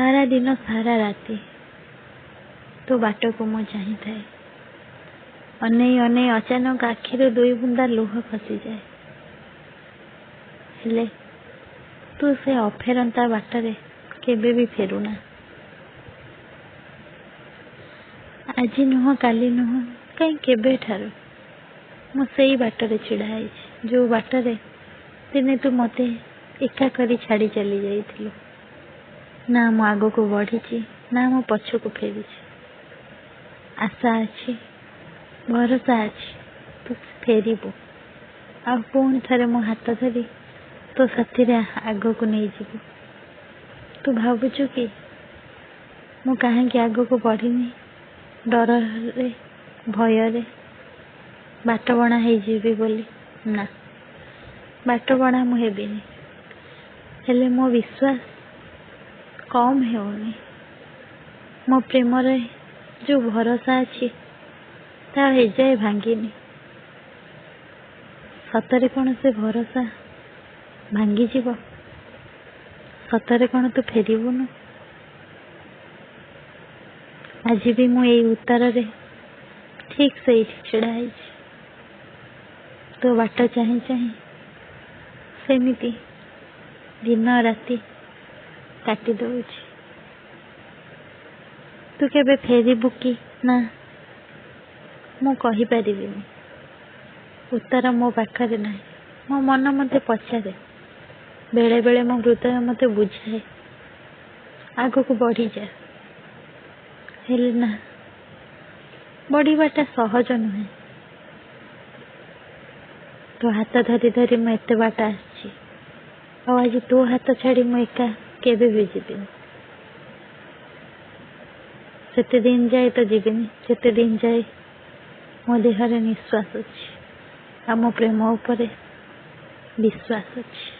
सारा दिन सारा राति तो बाट को मु चाही थाए। अनै अनै अचानक आखिर दुई बुंदा लुह खसी जाए। हेले तू से अफेरंता बाटरे केबे भी फेरुना। आज नुह काली नुह कहीं केबे ठारू मु सेई बाटरे छिड़ा है जो बाटरे दिने तू मते एका करी छाड़ी चली जाइथिलु। ना मु आगो को बढ़ी ना मु पछ को फेरी। आशा अच्छी भरोसा अच्छी तू फेरबू आ पुणी थे मो हाथ धरी तो साथी आग को नहीं जीवु। तू भावुचु कि मु कहीं आग को बढ़ीनी डर रे भय रे बाट बणा हो बोली ना बाट बणा मु हेबिनी। हेले मो विश्वास कम होनी। मो प्रेम रे जो भरोसा अच्छी ता एजाए भांगिनी। सतरे कौन से भरोसा भांगी जीव? सतरे कौन तू फेरबुनु? आज भी मु एई उत्तर रे ठीक से छिड़ा है। तो बाट चाही चाही सेमिति दिन राति काटी दउछि। तू केबे फेरबु कि ना मु कहि परिबिनी। उत्तर मो पाखरे ना। मो मन मते पचारे बेले बेले मो हृदय मते बुझाए आग को बढ़ी जा। हेले ना बढ़ीबाटा सहज नुहे। तो हाथ धरी धरी मु एते बाट आछि और आज तो हाथ छाड़ी मु एका केबे भी जीविनी। सेते दिन जाए तो जीविनी जेते दिन जाए मो देहरे निश्वास अच्छी आ मो प्रेम उपरे विश्वास अच्छी।